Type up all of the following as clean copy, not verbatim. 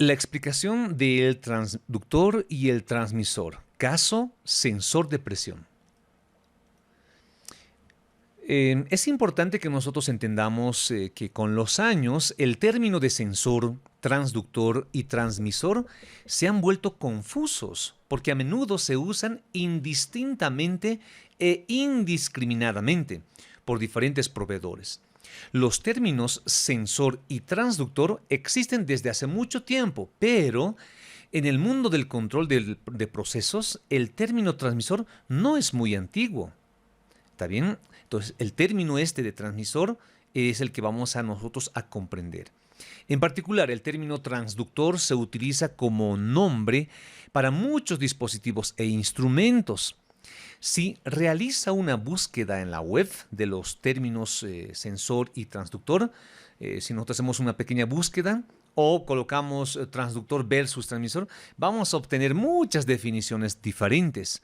La explicación del transductor y el transmisor. Caso, sensor de presión. Es importante que nosotros entendamos que con los años el término de sensor, transductor y transmisor se han vuelto confusos porque a menudo se usan indistintamente e indiscriminadamente por diferentes proveedores. Los términos sensor y transductor existen desde hace mucho tiempo, pero en el mundo del control de procesos, el término transmisor no es muy antiguo. ¿Está bien? Entonces, el término este de transmisor es el que vamos a nosotros a comprender. En particular, el término transductor se utiliza como nombre para muchos dispositivos e instrumentos. Si realiza una búsqueda en la web de los términos sensor y transductor, si nosotros hacemos una pequeña búsqueda o colocamos transductor versus transmisor, vamos a obtener muchas definiciones diferentes.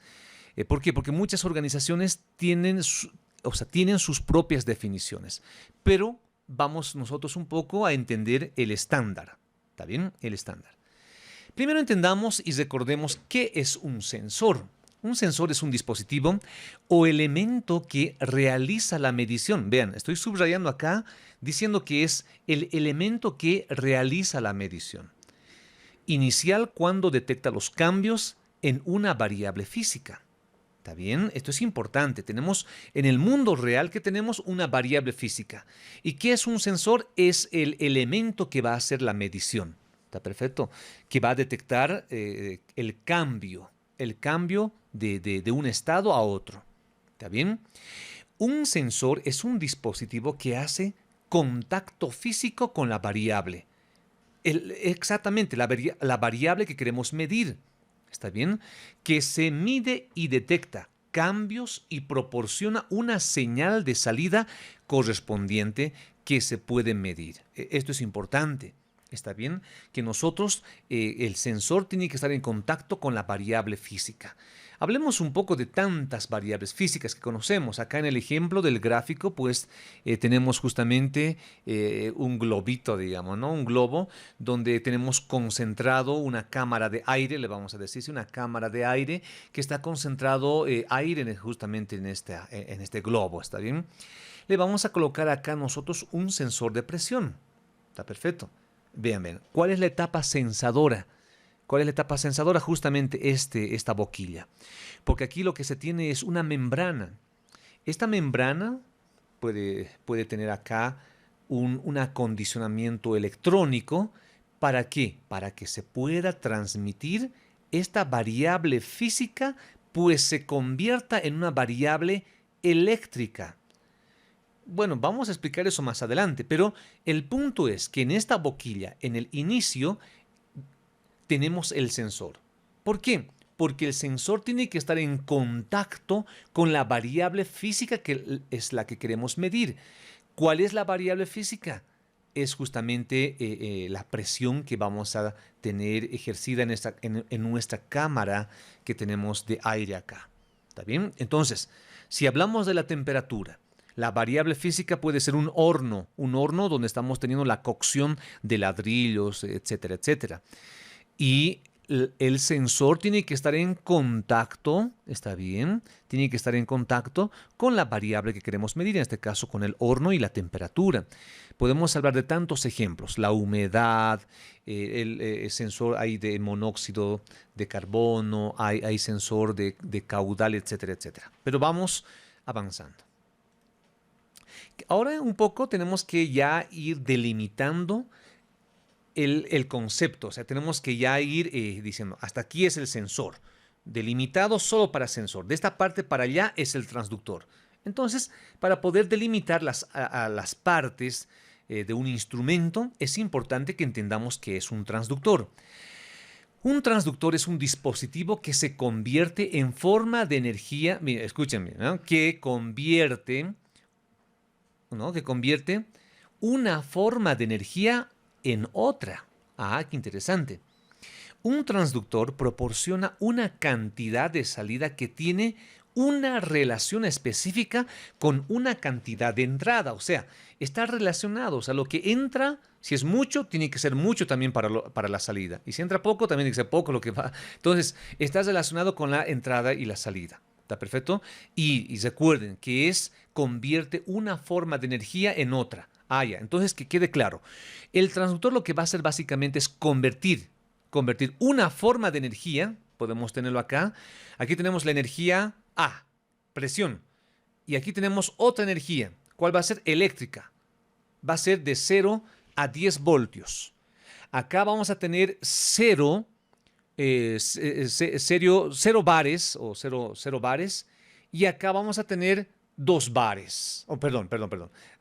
¿Por qué? Porque muchas organizaciones tienen sus propias definiciones, pero vamos nosotros un poco a entender el estándar. ¿Está bien? El estándar. Primero entendamos y recordemos qué es un sensor. Un sensor es un dispositivo o elemento que realiza la medición. Vean, estoy subrayando acá diciendo que es el elemento que realiza la medición. Inicial cuando detecta los cambios en una variable física. ¿Está bien? Esto es importante. Tenemos en el mundo real que tenemos una variable física. ¿Y qué es un sensor? Es el elemento que va a hacer la medición. ¿Está perfecto? Que va a detectar el cambio de un estado a otro. ¿Está bien? Un sensor es un dispositivo que hace contacto físico con la variable. Exactamente, la variable que queremos medir. ¿Está bien? Que se mide y detecta cambios y proporciona una señal de salida correspondiente que se puede medir. Esto es importante. ¿Está bien? Que nosotros, el sensor tiene que estar en contacto con la variable física. Hablemos un poco de tantas variables físicas que conocemos. Acá en el ejemplo del gráfico, pues tenemos justamente un globito, digamos, ¿no? Un globo donde tenemos concentrado una cámara de aire, le vamos a decir, una cámara de aire que está concentrado aire justamente en este globo, ¿está bien? Le vamos a colocar acá nosotros un sensor de presión. Está perfecto. Vean, ¿cuál es la etapa sensadora? ¿Cuál es la etapa sensadora? Justamente esta boquilla. Porque aquí lo que se tiene es una membrana. Esta membrana puede tener acá un acondicionamiento electrónico. ¿Para qué? Para que se pueda transmitir esta variable física, pues se convierta en una variable eléctrica. Bueno, vamos a explicar eso más adelante, pero el punto es que en esta boquilla, en el inicio, tenemos el sensor. ¿Por qué? Porque el sensor tiene que estar en contacto con la variable física que es la que queremos medir. ¿Cuál es la variable física? Es justamente la presión que vamos a tener ejercida en nuestra cámara que tenemos de aire acá. ¿Está bien? Entonces, si hablamos de la temperatura, la variable física puede ser un horno donde estamos teniendo la cocción de ladrillos, etcétera, etcétera. Y el sensor tiene que estar en contacto, ¿está bien? Tiene que estar en contacto con la variable que queremos medir, en este caso con el horno y la temperatura. Podemos hablar de tantos ejemplos, la humedad, el sensor hay de monóxido de carbono, hay sensor de caudal, etcétera, etcétera. Pero vamos avanzando. Ahora un poco tenemos que ya ir delimitando el concepto, o sea, tenemos que ya ir diciendo, hasta aquí es el sensor, delimitado solo para sensor, de esta parte para allá es el transductor. Entonces, para poder delimitar a las partes de un instrumento, es importante que entendamos qué es un transductor. Un transductor es un dispositivo que se convierte en forma de energía, mira, escúchenme, ¿no? Que convierte una forma de energía en otra. Ah, qué interesante. Un transductor proporciona una cantidad de salida que tiene una relación específica con una cantidad de entrada. O sea, está relacionado. O sea, lo que entra, si es mucho, tiene que ser mucho también para la salida. Y si entra poco, también tiene que ser poco lo que va. Entonces, está relacionado con la entrada y la salida. ¿Está perfecto? Y recuerden que convierte una forma de energía en otra. Ah, ya. Entonces, que quede claro. El transductor lo que va a hacer básicamente es convertir una forma de energía, podemos tenerlo acá. Aquí tenemos la energía A, presión. Y aquí tenemos otra energía. ¿Cuál va a ser? Eléctrica. Va a ser de 0 a 10 voltios. Acá vamos a tener 0 bares o 0 bares. Y acá vamos a tener 2 bares. Oh, perdón.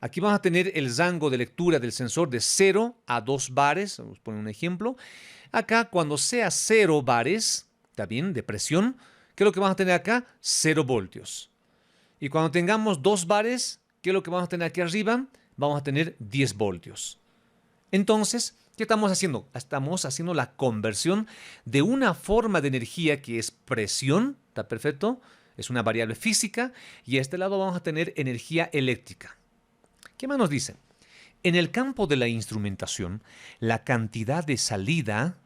Aquí vamos a tener el rango de lectura del sensor de 0 a 2 bares. Vamos a poner un ejemplo. Acá, cuando sea 0 bares, ¿está bien? De presión, ¿qué es lo que vamos a tener acá? 0 voltios. Y cuando tengamos 2 bares, ¿qué es lo que vamos a tener aquí arriba? Vamos a tener 10 voltios. Entonces, ¿qué estamos haciendo? Estamos haciendo la conversión de una forma de energía que es presión, ¿está perfecto? Es una variable física, y a este lado vamos a tener energía eléctrica. ¿Qué más nos dice? En el campo de la instrumentación, la cantidad de salida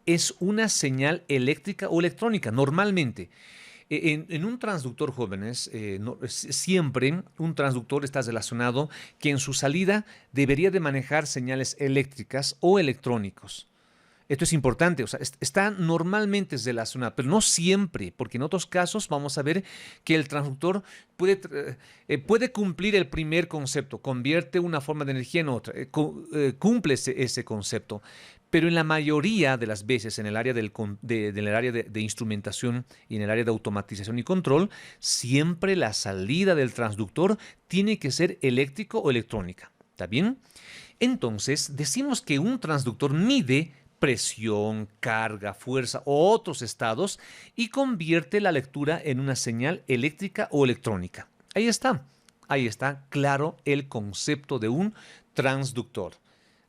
es una señal eléctrica o electrónica, normalmente. En un transductor, jóvenes, siempre un transductor está relacionado que en su salida debería de manejar señales eléctricas o electrónicos. Esto es importante, o sea, está normalmente relacionado, pero no siempre, porque en otros casos vamos a ver que el transductor puede cumplir el primer concepto, convierte una forma de energía en otra, cumple ese concepto. Pero en la mayoría de las veces en el área de instrumentación y en el área de automatización y control, siempre la salida del transductor tiene que ser eléctrico o electrónica. ¿Está bien? Entonces, decimos que un transductor mide presión, carga, fuerza o otros estados y convierte la lectura en una señal eléctrica o electrónica. Ahí está claro el concepto de un transductor.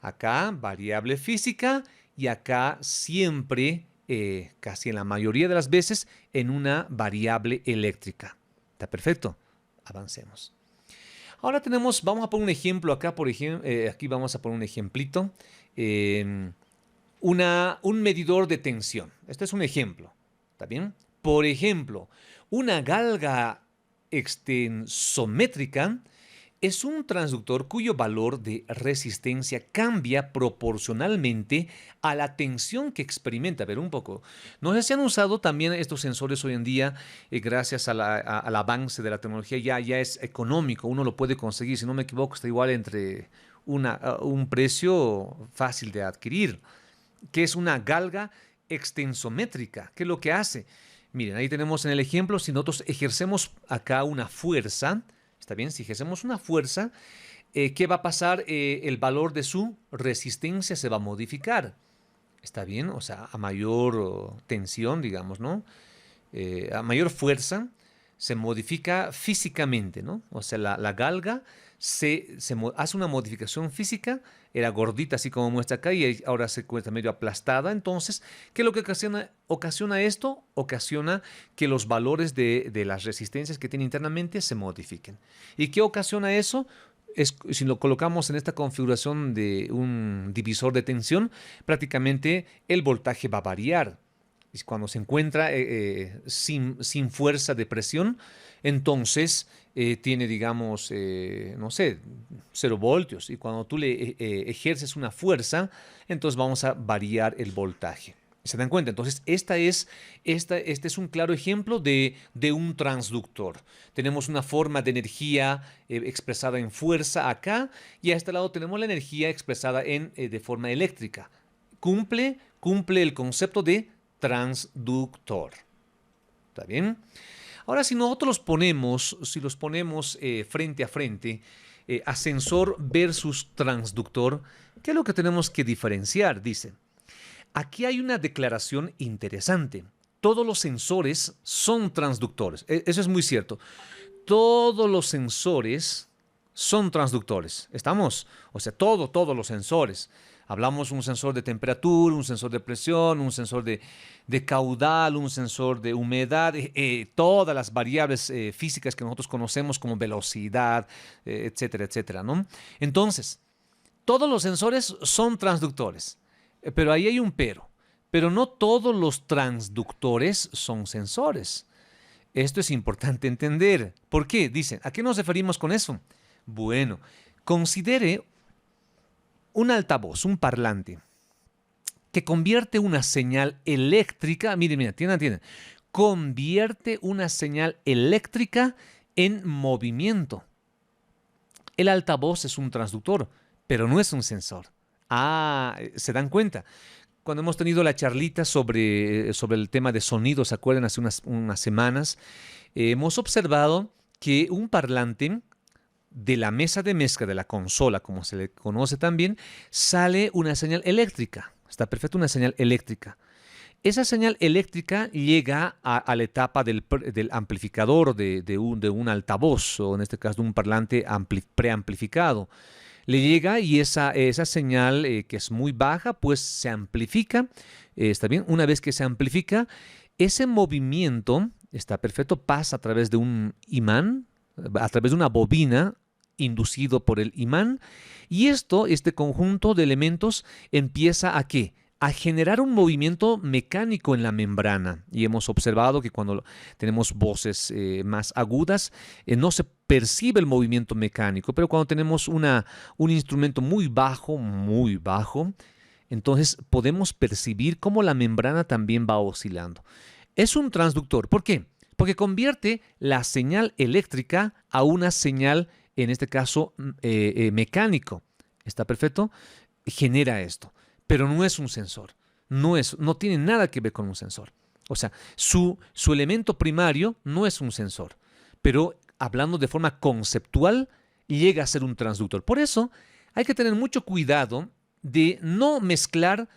Acá variable física y acá siempre, casi en la mayoría de las veces, en una variable eléctrica. ¿Está perfecto? Avancemos. Ahora vamos a poner un ejemplo acá, aquí vamos a poner un ejemplito. Un medidor de tensión. Este es un ejemplo. ¿Está bien? Por ejemplo, una galga extensométrica es un transductor cuyo valor de resistencia cambia proporcionalmente a la tensión que experimenta. A ver, un poco. No sé si han usado también estos sensores hoy en día, gracias al avance de la tecnología, ya es económico, uno lo puede conseguir. Si no me equivoco, está igual entre un precio fácil de adquirir, que es una galga extensométrica. ¿Qué es lo que hace? Miren, ahí tenemos en el ejemplo, si nosotros ejercemos acá una fuerza, ¿está bien? Si ejercemos una fuerza, ¿qué va a pasar? El valor de su resistencia se va a modificar. ¿Está bien? O sea, a mayor tensión, digamos, ¿no? A mayor fuerza, se modifica físicamente, ¿no? O sea, la galga hace una modificación física, era gordita así como muestra acá y ahora se encuentra medio aplastada. Entonces, ¿qué es lo que ocasiona esto? Ocasiona que los valores de las resistencias que tiene internamente se modifiquen. ¿Y qué ocasiona eso? Si lo colocamos en esta configuración de un divisor de tensión, prácticamente el voltaje va a variar. Cuando se encuentra sin fuerza de presión, entonces tiene, digamos, no sé, 0 voltios. Y cuando tú le ejerces una fuerza, entonces vamos a variar el voltaje. ¿Se dan cuenta? Entonces, este es un claro ejemplo de un transductor. Tenemos una forma de energía expresada en fuerza acá, y a este lado tenemos la energía expresada de forma eléctrica. Cumple el concepto de transductor. ¿Está bien? Ahora, si nosotros los ponemos frente a frente, ascensor versus transductor, ¿qué es lo que tenemos que diferenciar? Dice, aquí hay una declaración interesante. Todos los sensores son transductores. Eso es muy cierto. Todos los sensores son transductores. ¿Estamos? O sea, todos los sensores. Hablamos un sensor de temperatura, un sensor de presión, un sensor de caudal, un sensor de humedad, todas las variables físicas que nosotros conocemos como velocidad, etcétera, etcétera, ¿no? Entonces, todos los sensores son transductores, pero ahí hay un pero. Pero no todos los transductores son sensores. Esto es importante entender. ¿Por qué? Dicen, ¿a qué nos referimos con eso? Bueno, considere un altavoz, un parlante, que convierte una señal eléctrica, miren, entienden, convierte una señal eléctrica en movimiento. El altavoz es un transductor, pero no es un sensor. ¿Se dan cuenta? Cuando hemos tenido la charlita sobre el tema de sonido, ¿se acuerdan? Hace unas semanas, hemos observado que un parlante de la mesa de mezcla de la consola, como se le conoce también, sale una señal eléctrica. Está perfecto, una señal eléctrica. Esa señal eléctrica llega a la etapa del amplificador de un altavoz, o en este caso de un parlante preamplificado. Le llega y esa señal que es muy baja, pues se amplifica. ¿Está bien? Una vez que se amplifica, ese movimiento, está perfecto, pasa a través de un imán, a través de una bobina inducido por el imán, y este conjunto de elementos empieza ¿a qué? A generar un movimiento mecánico en la membrana. Y hemos observado que cuando tenemos voces más agudas, no se percibe el movimiento mecánico, pero cuando tenemos un instrumento muy bajo, entonces podemos percibir cómo la membrana también va oscilando. Es un transductor. ¿Por qué? Porque convierte la señal eléctrica a una señal, en este caso, mecánico. ¿Está perfecto? Genera esto. Pero no es un sensor. No tiene nada que ver con un sensor. O sea, su elemento primario no es un sensor. Pero hablando de forma conceptual, llega a ser un transductor. Por eso hay que tener mucho cuidado de no mezclar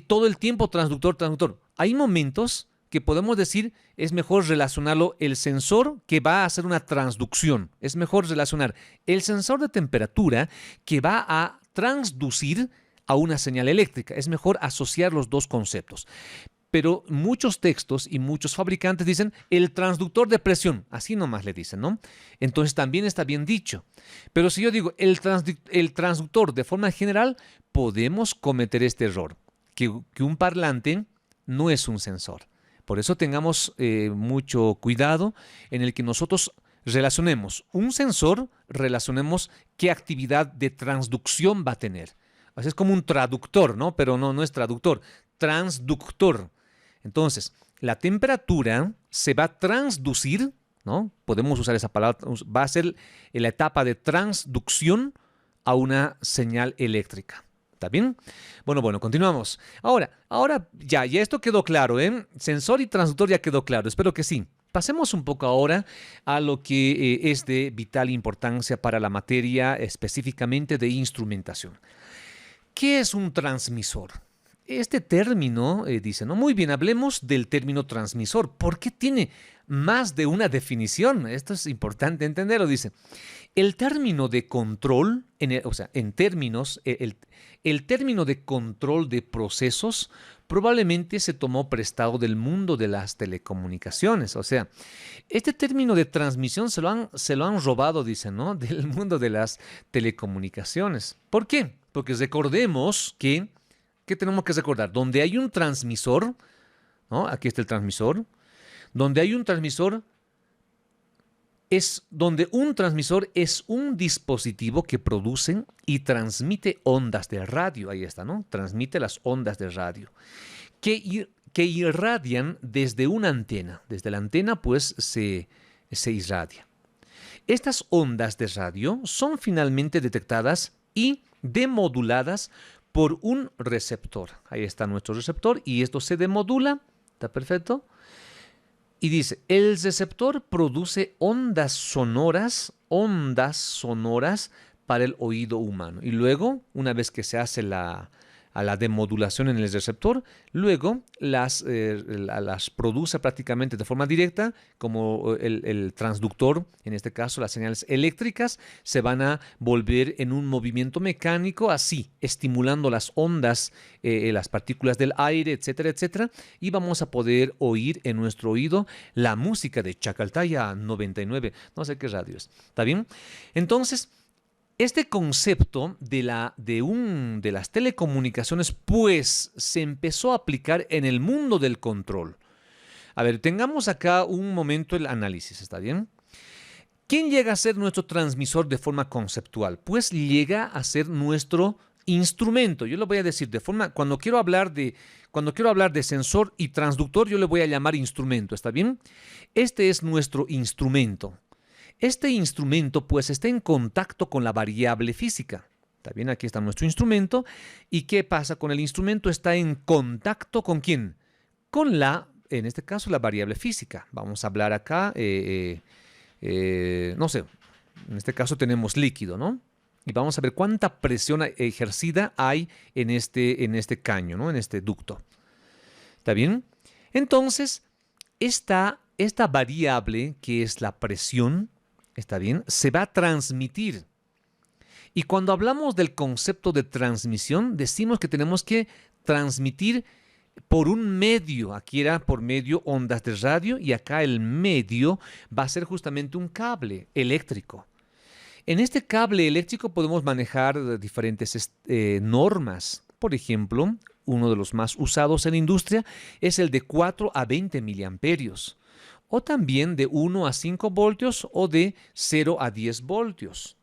todo el tiempo transductor. Hay momentos que podemos decir es mejor relacionarlo el sensor que va a hacer una transducción. Es mejor relacionar el sensor de temperatura que va a transducir a una señal eléctrica. Es mejor asociar los dos conceptos. Pero muchos textos y muchos fabricantes dicen el transductor de presión. Así nomás le dicen, ¿no? Entonces también está bien dicho. Pero si yo digo el transductor de forma general, podemos cometer este error. Que un parlante no es un sensor. Por eso tengamos mucho cuidado en el que nosotros relacionemos un sensor, relacionemos qué actividad de transducción va a tener. O sea, es como un traductor, ¿no? Pero no es traductor, transductor. Entonces, la temperatura se va a transducir, ¿no? Podemos usar esa palabra, va a ser la etapa de transducción a una señal eléctrica. ¿Está bien? Bueno, continuamos. Ahora ya esto quedó claro, ¿eh? Sensor y transductor ya quedó claro, espero que sí. Pasemos un poco ahora a lo que es de vital importancia para la materia específicamente de instrumentación. ¿Qué es un transmisor? Este término dice, ¿no? Muy bien, hablemos del término transmisor. ¿Por qué tiene más de una definición? Esto es importante entenderlo, dice. El término de control, el término de control de procesos probablemente se tomó prestado del mundo de las telecomunicaciones. O sea, este término de transmisión se lo han robado, dicen, ¿no? Del mundo de las telecomunicaciones. ¿Por qué? Porque recordemos que, ¿qué tenemos que recordar? Donde hay un transmisor, ¿no? Aquí está el transmisor. Donde hay un transmisor es un dispositivo que produce y transmite ondas de radio. Ahí está, ¿no? Transmite las ondas de radio que irradian desde una antena. Desde la antena, pues, se irradia. Estas ondas de radio son finalmente detectadas y demoduladas por un receptor. Ahí está nuestro receptor y esto se demodula. ¿Está perfecto? Y dice, el receptor produce ondas sonoras para el oído humano. Y luego, una vez que se hace a la demodulación en el receptor, luego las produce prácticamente de forma directa, como el transductor, en este caso las señales eléctricas, se van a volver en un movimiento mecánico, así, estimulando las ondas, las partículas del aire, etcétera, etcétera, y vamos a poder oír en nuestro oído la música de Chacaltaya 99, no sé qué radio es, ¿está bien? Entonces, este concepto de las telecomunicaciones, pues, se empezó a aplicar en el mundo del control. A ver, tengamos acá un momento el análisis, ¿está bien? ¿Quién llega a ser nuestro transmisor de forma conceptual? Pues llega a ser nuestro instrumento. Yo lo voy a decir de forma, cuando quiero hablar de sensor y transductor, yo le voy a llamar instrumento, ¿está bien? Este es nuestro instrumento. Este instrumento pues está en contacto con la variable física. ¿Está bien? Aquí está nuestro instrumento. ¿Y qué pasa con el instrumento? Está en contacto ¿con quién? Con en este caso, la variable física. Vamos a hablar acá, no sé, en este caso tenemos líquido, ¿no? Y vamos a ver cuánta presión ejercida hay en este caño, ¿no? En este ducto. ¿Está bien? Entonces, esta variable, que es la presión, ¿está bien? Se va a transmitir. Y cuando hablamos del concepto de transmisión, decimos que tenemos que transmitir por un medio. Aquí era por medio ondas de radio y acá el medio va a ser justamente un cable eléctrico. En este cable eléctrico podemos manejar diferentes normas. Por ejemplo, uno de los más usados en la industria es el de 4 a 20 miliamperios. O también de 1 a 5 voltios o de 0 a 10 voltios.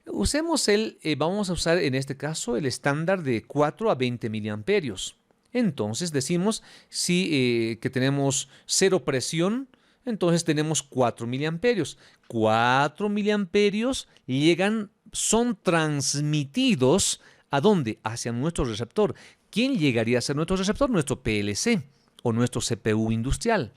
Vamos a usar en este caso el estándar de 4 a 20 miliamperios. Entonces decimos que tenemos 0 presión, entonces tenemos 4 miliamperios. 4 miliamperios son transmitidos ¿a dónde? Hacia nuestro receptor. ¿Quién llegaría a ser nuestro receptor? Nuestro PLC o nuestro CPU industrial.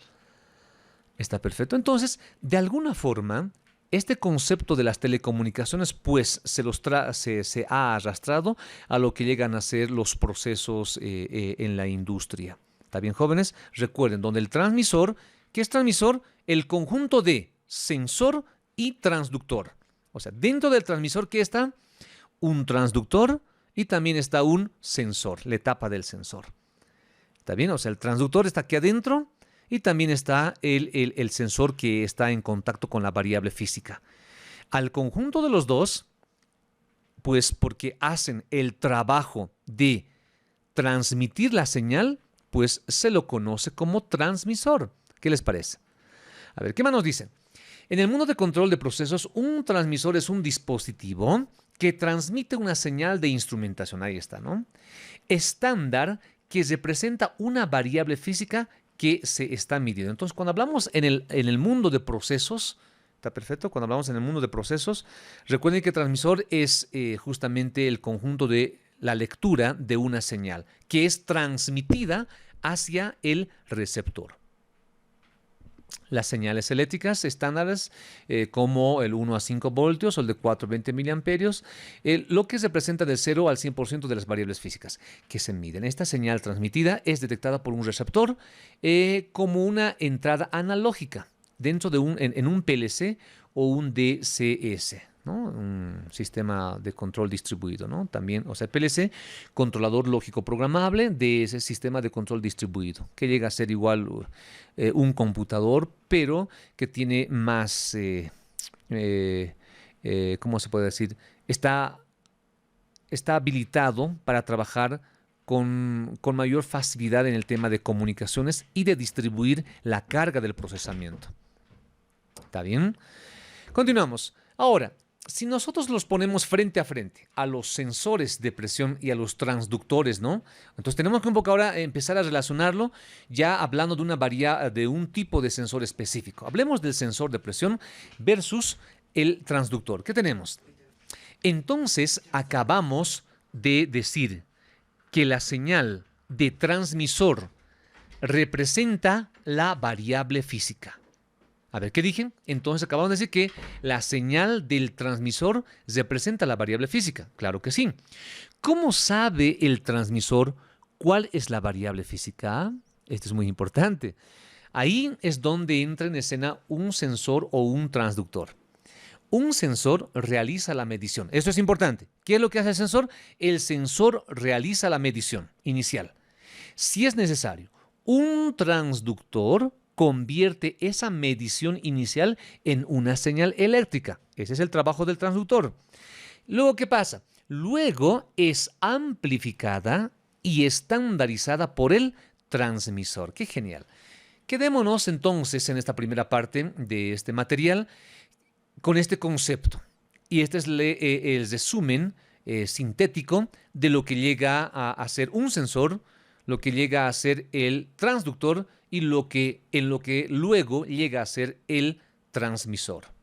Está perfecto. Entonces, de alguna forma, este concepto de las telecomunicaciones, pues, se ha arrastrado a lo que llegan a ser los procesos en la industria. ¿Está bien, jóvenes? Recuerden, donde el transmisor, ¿qué es transmisor? El conjunto de sensor y transductor. O sea, dentro del transmisor, ¿qué está? Un transductor y también está un sensor, la etapa del sensor. ¿Está bien? O sea, el transductor está aquí adentro. Y también está el sensor que está en contacto con la variable física. Al conjunto de los dos, pues porque hacen el trabajo de transmitir la señal, pues se lo conoce como transmisor. ¿Qué les parece? A ver, ¿qué más nos dice? En el mundo de control de procesos, un transmisor es un dispositivo que transmite una señal de instrumentación. Ahí está, ¿no? Estándar que representa una variable física que se está midiendo. Entonces, cuando hablamos en el mundo de procesos, ¿está perfecto? Cuando hablamos en el mundo de procesos, recuerden que el transmisor es justamente el conjunto de la lectura de una señal que es transmitida hacia el receptor. Las señales eléctricas estándares como el 1 a 5 voltios o el de 4 a 20 miliamperios, lo que representa del 0 al 100% de las variables físicas que se miden. Esta señal transmitida es detectada por un receptor como una entrada analógica dentro de en un PLC o un DCS, ¿no? Un sistema de control distribuido, ¿no? También, o sea, PLC, controlador lógico programable de ese sistema de control distribuido, que llega a ser igual un computador, pero que tiene más, ¿cómo se puede decir? Está habilitado para trabajar con mayor facilidad en el tema de comunicaciones y de distribuir la carga del procesamiento. ¿Está bien? Continuamos. Ahora, si nosotros los ponemos frente a frente a los sensores de presión y a los transductores, ¿no? Entonces tenemos que un poco ahora empezar a relacionarlo ya hablando de un tipo de sensor específico. Hablemos del sensor de presión versus el transductor. ¿Qué tenemos? Entonces acabamos de decir que la señal de transmisor representa la variable física. A ver, ¿qué dije? Entonces acabamos de decir que la señal del transmisor representa la variable física. Claro que sí. ¿Cómo sabe el transmisor cuál es la variable física? Esto es muy importante. Ahí es donde entra en escena un sensor o un transductor. Un sensor realiza la medición. Esto es importante. ¿Qué es lo que hace el sensor? El sensor realiza la medición inicial. Si es necesario, un transductor convierte esa medición inicial en una señal eléctrica. Ese es el trabajo del transductor. Luego, ¿qué pasa? Luego es amplificada y estandarizada por el transmisor. ¡Qué genial! Quedémonos entonces en esta primera parte de este material con este concepto. Y este es el resumen sintético de lo que llega a hacer un sensor, lo que llega a ser el transductor y en lo que luego llega a ser el transmisor.